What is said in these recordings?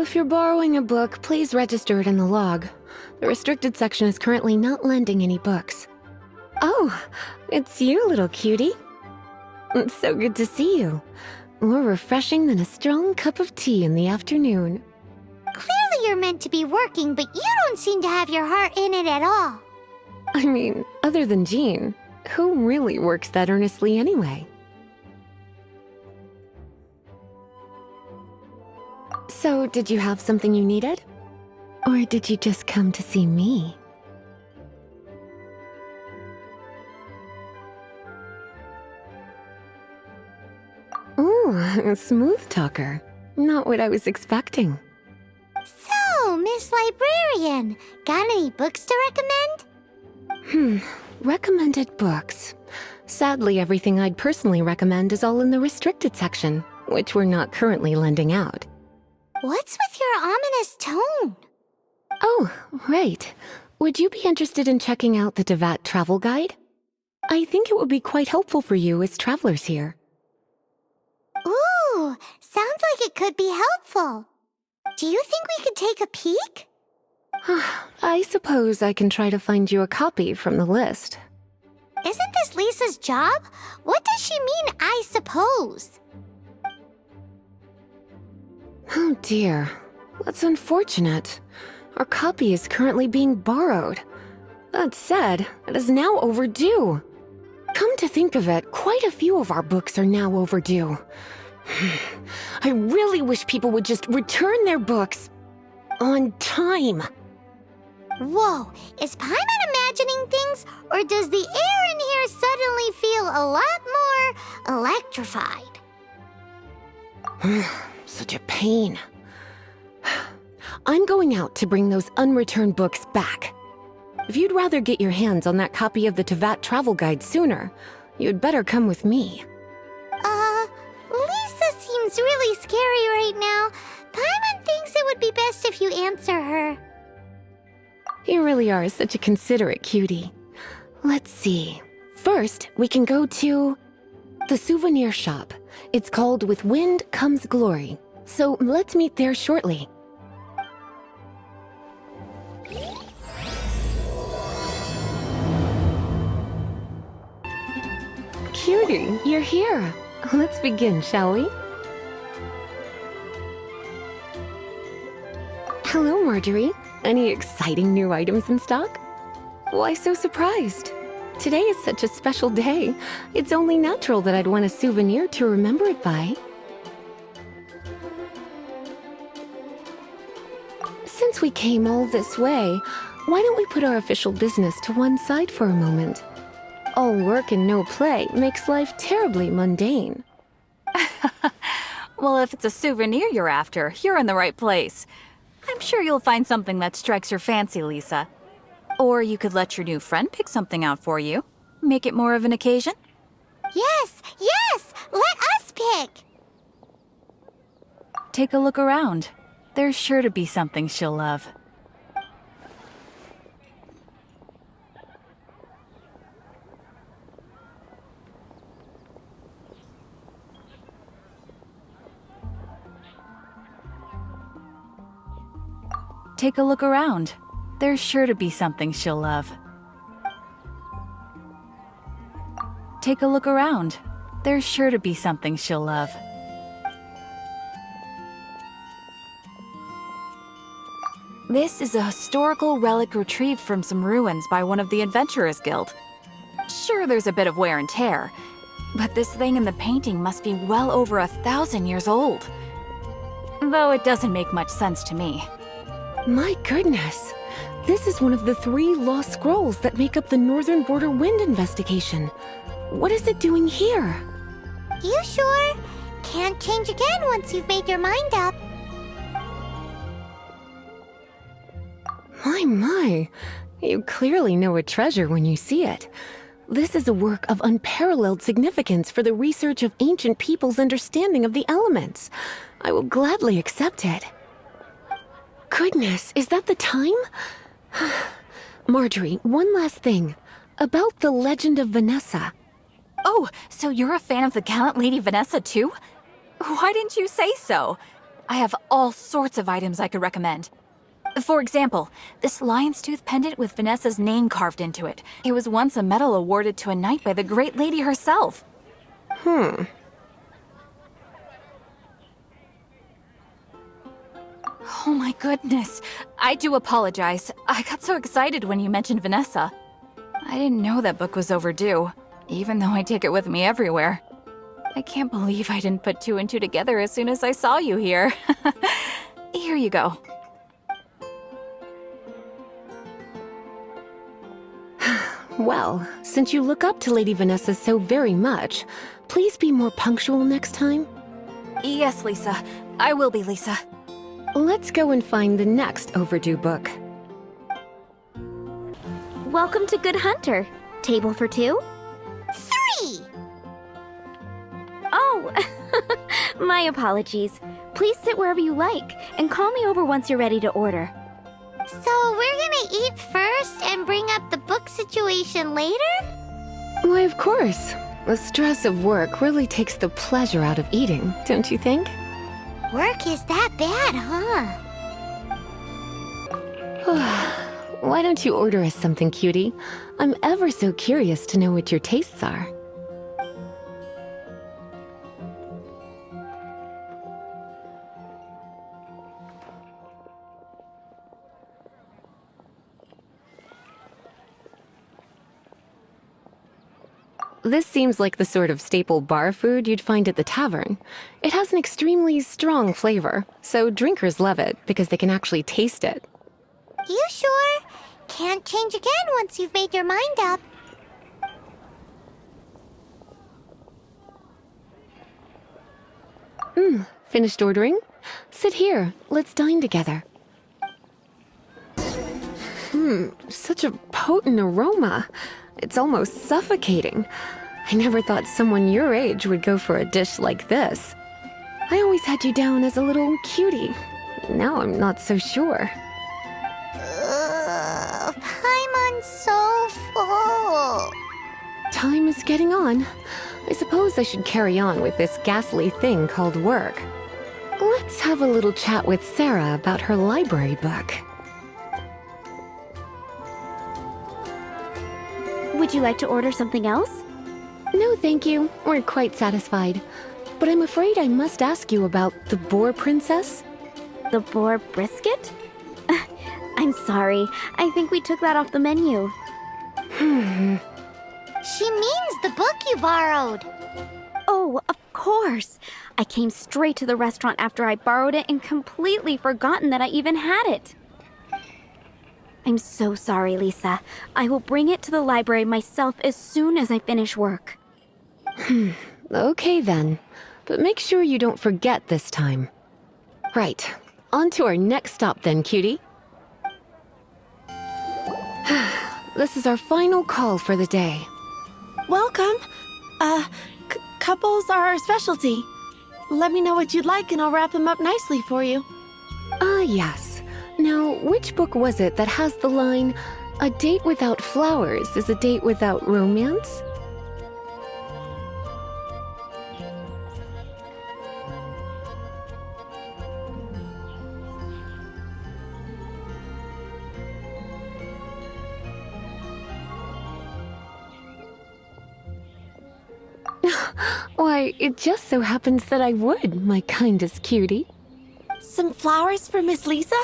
If you're borrowing a book, please register it in the log. The restricted section is currently not lending any books. Oh, it's you, little cutie. It's so good to see you. More refreshing than a strong cup of tea in the afternoon. Clearly you're meant to be working, but you don't seem to have your heart in it at all. I mean, other than Jean, who really works that earnestly anyway? So, did you have something you needed? Or did you just come to see me? Ooh, a smooth talker. Not what I was expecting. So, Miss Librarian, got any books to recommend? Recommended books. Sadly, everything I'd personally recommend is all in the restricted section, which we're not currently lending out. What's with your ominous tone? Oh, right. Would you be interested in checking out the Devat travel guide? I think it would be quite helpful for you as travelers here. Ooh, sounds like it could be helpful. Do you think we could take a peek? I suppose I can try to find you a copy from the list. Isn't this Lisa's job? What does she mean, I suppose? Oh dear, that's unfortunate. Our copy is currently being borrowed. That said, it is now overdue. Come to think of it, quite a few of our books are now overdue. I really wish people would just return their books on time. Whoa, is Paimon imagining things, or does the air in here suddenly feel a lot more electrified? Such a pain. I'm going out to bring those unreturned books back. If you'd rather get your hands on that copy of the Tevat travel guide sooner, you'd better come with me. Lisa seems really scary right now. Paimon thinks it would be best if you answer her. You really are such a considerate cutie. Let's see. First, we can go to the souvenir shop. It's called With Wind Comes Glory. So let's meet there shortly. Cutie, you're here. Let's begin, shall we? Hello, Marjorie. Any exciting new items in stock? Why so surprised? Today is such a special day. It's only natural that I'd want a souvenir to remember it by. Since we came all this way, why don't we put our official business to one side for a moment? All work and no play makes life terribly mundane. Well, if it's a souvenir you're after, you're in the right place. I'm sure you'll find something that strikes your fancy, Lisa. Or you could let your new friend pick something out for you. Make it more of an occasion. Yes, let us pick. Take a look around. There's sure to be something she'll love. Take a look around. There's sure to be something she'll love. Take a look around. There's sure to be something she'll love. This is a historical relic retrieved from some ruins by one of the Adventurers Guild. Sure, there's a bit of wear and tear, but this thing in the painting must be well over 1,000 years old. Though it doesn't make much sense to me. My goodness! This is one of the 3 lost scrolls that make up the Northern Border Wind investigation. What is it doing here? You sure? Can't change again once you've made your mind up. My. You clearly know a treasure when you see it. This is a work of unparalleled significance for the research of ancient people's understanding of the elements. I will gladly accept it. Goodness, is that the time? Marjorie, one last thing. About the legend of Vanessa. Oh, so you're a fan of the gallant Lady Vanessa too? Why didn't you say so? I have all sorts of items I could recommend. For example, this lion's tooth pendant with Vanessa's name carved into it. It was once a medal awarded to a knight by the great lady herself. Oh my goodness. I do apologize. I got so excited when you mentioned Vanessa. I didn't know that book was overdue, even though I take it with me everywhere. I can't believe I didn't put two and two together as soon as I saw you here. Here you go. Well, since you look up to Lady Vanessa so very much, please be more punctual next time. Yes, Lisa. I will be, Lisa. Let's go and find the next overdue book. Welcome to Good Hunter. Table for two? 3! Oh, my apologies. Please sit wherever you like, and call me over once you're ready to order. So we're gonna eat first and bring up the book situation later? Why, of course. The stress of work really takes the pleasure out of eating, don't you think? Work is that bad, huh? Why don't you order us something, cutie? I'm ever so curious to know what your tastes are. This seems like the sort of staple bar food you'd find at the tavern. It has an extremely strong flavor, so drinkers love it because they can actually taste it. You sure? Can't change again once you've made your mind up. Finished ordering? Sit here. Let's dine together. Such a potent aroma. It's almost suffocating. I never thought someone your age would go for a dish like this. I always had you down as a little cutie. Now I'm not so sure. Paimon's so full. Time is getting on. I suppose I should carry on with this ghastly thing called work. Let's have a little chat with Sarah about her library book. Would you like to order something else? No, thank you. We're quite satisfied. But I'm afraid I must ask you about the Boar Princess. The boar brisket? I'm sorry. I think we took that off the menu. She means the book you borrowed. Oh, of course. I came straight to the restaurant after I borrowed it and completely forgotten that I even had it. I'm so sorry, Lisa. I will bring it to the library myself as soon as I finish work. Okay then. But make sure you don't forget this time. Right. On to our next stop then, cutie. This is our final call for the day. Welcome. Couples are our specialty. Let me know what you'd like and I'll wrap them up nicely for you. Ah, yes. Now, which book was it that has the line, "A date without flowers is a date without romance"? Why, it just so happens that I would, my kindest cutie. Some flowers for Miss Lisa?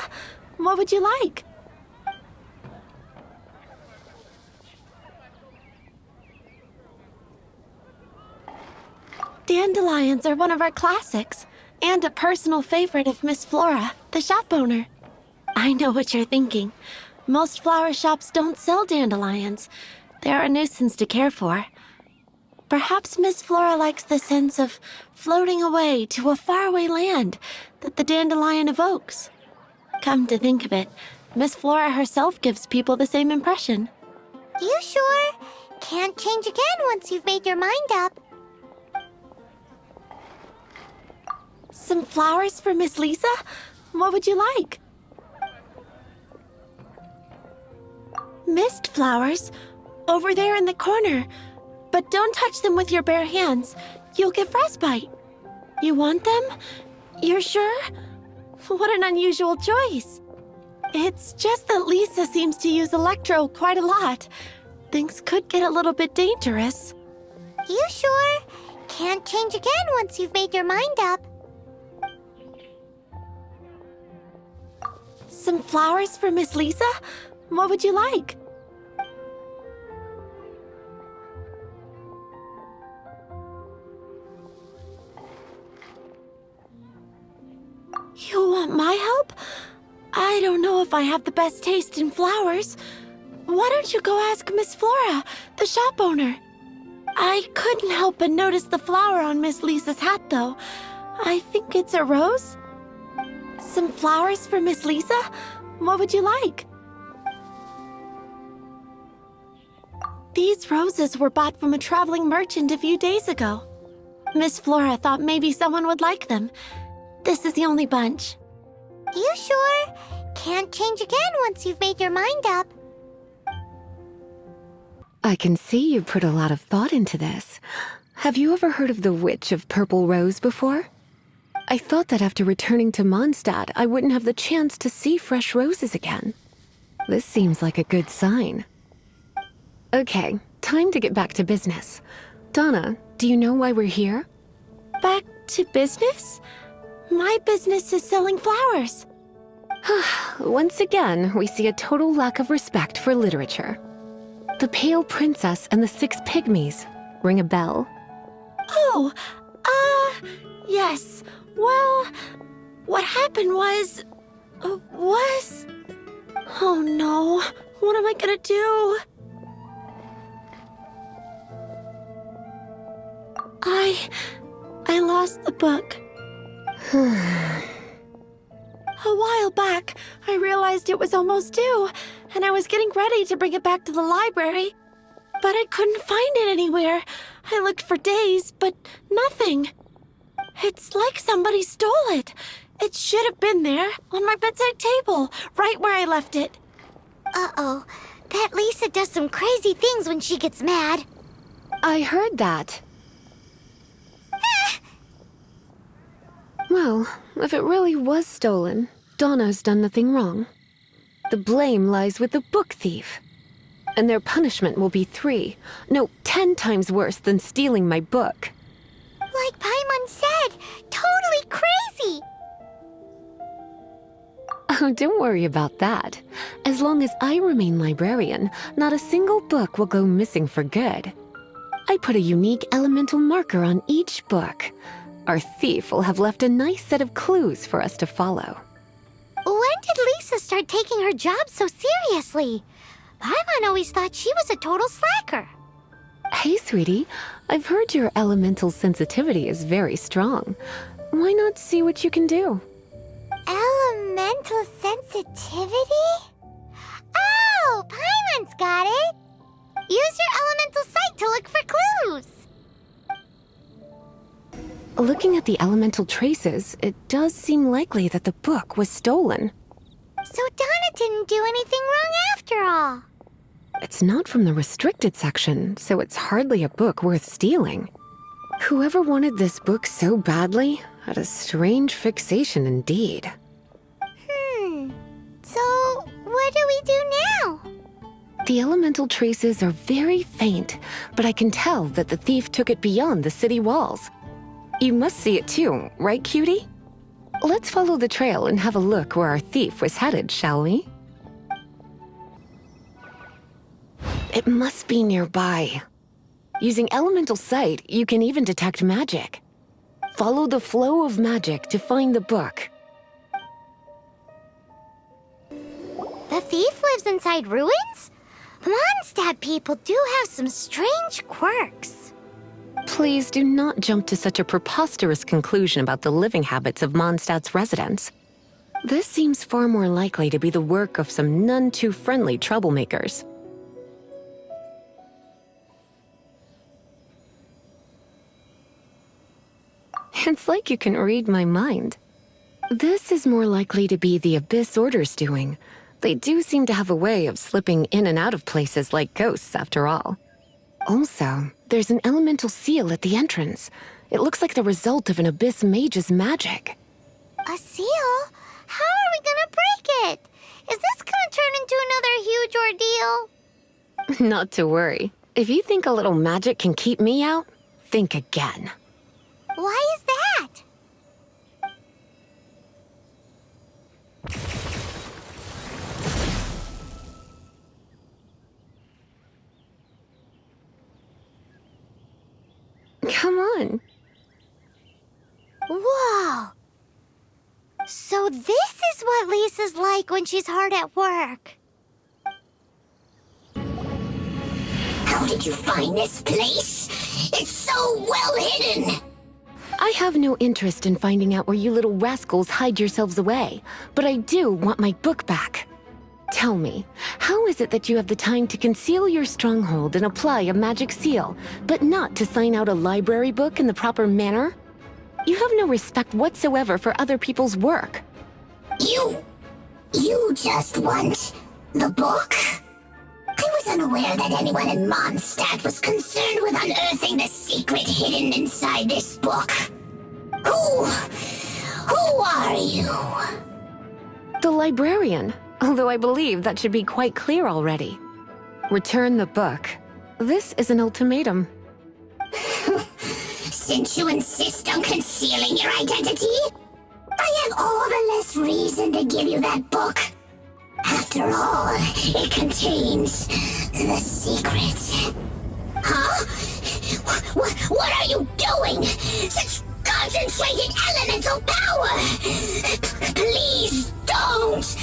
What would you like? Dandelions are one of our classics, and a personal favorite of Miss Flora, the shop owner. I know what you're thinking. Most flower shops don't sell dandelions. They're a nuisance to care for. Perhaps Miss Flora likes the sense of floating away to a faraway land that the dandelion evokes. Come to think of it, Miss Flora herself gives people the same impression. You sure? Can't change again once you've made your mind up. Some flowers for Miss Lisa? What would you like? Mist flowers? Over there in the corner. But don't touch them with your bare hands. You'll get frostbite. You want them? You're sure? What an unusual choice. It's just that Lisa seems to use Electro quite a lot. Things could get a little bit dangerous. You sure? Can't change again once you've made your mind up. Some flowers for Miss Lisa? What would you like? You want my help? I don't know if I have the best taste in flowers. Why don't you go ask Miss Flora, the shop owner? I couldn't help but notice the flower on Miss Lisa's hat, though. I think it's a rose? Some flowers for Miss Lisa? What would you like? These roses were bought from a traveling merchant a few days ago. Miss Flora thought maybe someone would like them. This is the only bunch. You sure? Can't change again once you've made your mind up. I can see you put a lot of thought into this. Have you ever heard of the Witch of Purple Rose before? I thought that after returning to Mondstadt, I wouldn't have the chance to see fresh roses again. This seems like a good sign. Okay, time to get back to business. Donna, do you know why we're here? Back to business? My business is selling flowers. Once again, we see a total lack of respect for literature. The Pale Princess and the Six Pygmies. Ring a bell? Oh, yes. Well, what happened was... Oh no, what am I gonna do? I lost the book. A while back, I realized it was almost due, and I was getting ready to bring it back to the library. But I couldn't find it anywhere. I looked for days, but nothing. It's like somebody stole it. It should have been there, on my bedside table, right where I left it. Uh-oh. That Lisa does some crazy things when she gets mad. I heard that. Well, if it really was stolen, Donna's done nothing wrong. The blame lies with the book thief. And their punishment will be 10 times worse than stealing my book. Like Paimon said, totally crazy. Oh, don't worry about that. As long as I remain librarian, not a single book will go missing for good. I put a unique elemental marker on each book. Our thief will have left a nice set of clues for us to follow. When did Lisa start taking her job so seriously? Paimon always thought she was a total slacker. Hey, sweetie, I've heard your elemental sensitivity is very strong. Why not see what you can do? Elemental sensitivity? Oh, Paimon's got it. Use your elemental sight to look for clues. Looking at the elemental traces, it does seem likely that the book was stolen. So Donna didn't do anything wrong after all. It's not from the restricted section, so it's hardly a book worth stealing. Whoever wanted this book so badly had a strange fixation indeed. So what do we do now? The elemental traces are very faint, but I can tell that the thief took it beyond the city walls. You must see it too, right, cutie? Let's follow the trail and have a look where our thief was headed, shall we? It must be nearby. Using elemental sight, you can even detect magic. Follow the flow of magic to find the book. The thief lives inside ruins? Mondstadt people do have some strange quirks. Please do not jump to such a preposterous conclusion about the living habits of Mondstadt's residents. This seems far more likely to be the work of some none too friendly troublemakers. It's like you can read my mind. This is more likely to be the Abyss Order's doing. They do seem to have a way of slipping in and out of places like ghosts, after all. Also, there's an elemental seal at the entrance. It looks like the result of an Abyss mage's magic. A seal? How are we gonna break it? Is this gonna turn into another huge ordeal? Not to worry. If you think a little magic can keep me out, think again. Why is that? Come on. Whoa! So this is what Lisa's like when she's hard at work. How did you find this place? It's so well hidden! I have no interest in finding out where you little rascals hide yourselves away, but I do want my book back. Tell me, how is it that you have the time to conceal your stronghold and apply a magic seal, but not to sign out a library book in the proper manner? You have no respect whatsoever for other people's work. You just want the book? I was unaware that anyone in Mondstadt was concerned with unearthing the secret hidden inside this book. Who are you? The librarian, although I believe that should be quite clear already. Return the book. This is an ultimatum. Since you insist on concealing your identity, I have all the less reason to give you that book. After all, it contains the secret. Huh? What are you doing? Such concentrated elemental power! Please don't!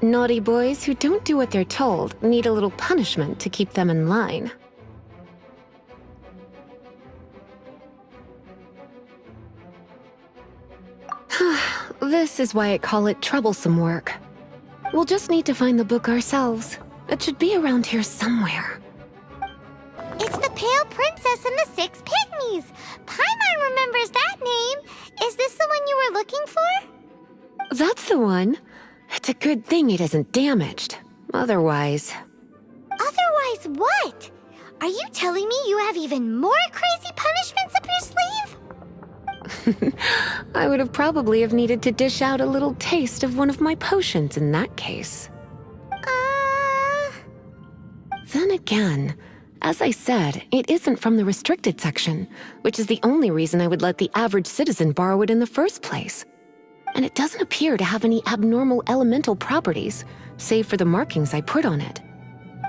Naughty boys who don't do what they're told need a little punishment to keep them in line. This is why I call it troublesome work. We'll just need to find the book ourselves. It should be around here somewhere. It's the Pale Princess and the Six Pygmies. Paimon remembers that name. Is this the one you were looking for? That's the one. It's a good thing it isn't damaged. Otherwise... Otherwise what? Are you telling me you have even more crazy punishments up your sleeve? I would have probably have needed to dish out a little taste of one of my potions in that case. Then again, as I said, it isn't from the restricted section, which is the only reason I would let the average citizen borrow it in the first place. And it doesn't appear to have any abnormal elemental properties, save for the markings I put on it.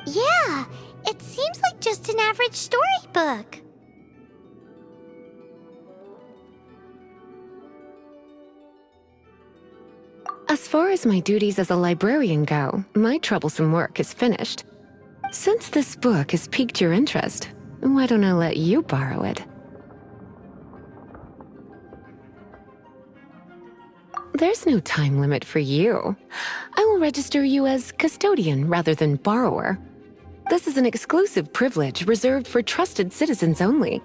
Yeah, it seems like just an average storybook. As far as my duties as a librarian go, my troublesome work is finished. Since this book has piqued your interest, why don't I let you borrow it? There's no time limit for you. I will register you as custodian rather than borrower. This is an exclusive privilege reserved for trusted citizens only.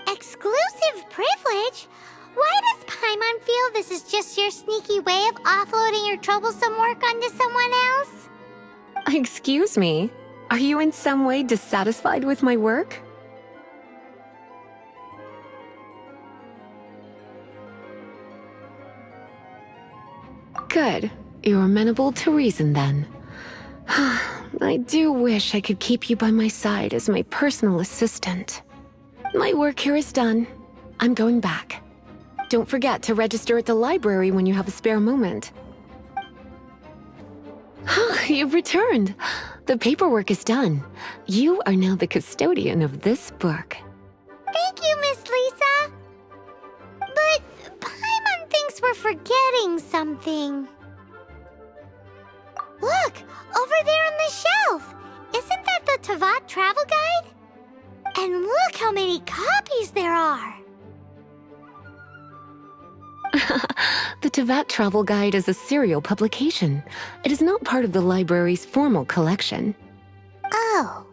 Exclusive privilege? Why does Paimon feel this is just your sneaky way of offloading your troublesome work onto someone else? Excuse me, are you in some way dissatisfied with my work? Good. You're amenable to reason then. I do wish I could keep you by my side as my personal assistant. My work here is done. I'm going back. Don't forget to register at the library when you have a spare moment. You've returned. The paperwork is done. You are now the custodian of this book. Thank you, Miss Lisa. But Paimon thinks we're forgetting something. Look, over there on the shelf. Isn't that the Tavat travel guide? And look how many copies there are. The Tavat Travel Guide is a serial publication. It is not part of the library's formal collection. Oh.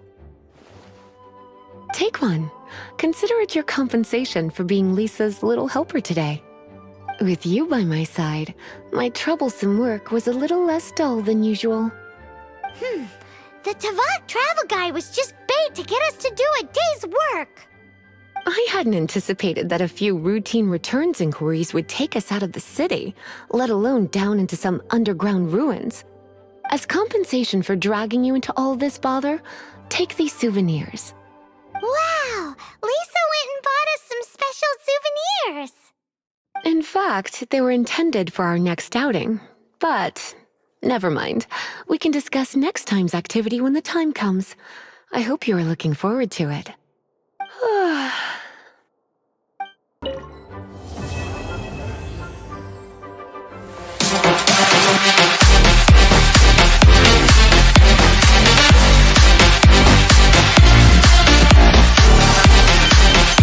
Take one. Consider it your compensation for being Lisa's little helper today. With you by my side, my troublesome work was a little less dull than usual. The Tavok travel guy was just bait to get us to do a day's work. I hadn't anticipated that a few routine returns inquiries would take us out of the city, let alone down into some underground ruins. As compensation for dragging you into all this bother, take these souvenirs. Wow, Lisa went and bought us some special souvenirs. In fact, they were intended for our next outing. But never mind. We can discuss next time's activity when the time comes. I hope you are looking forward to it.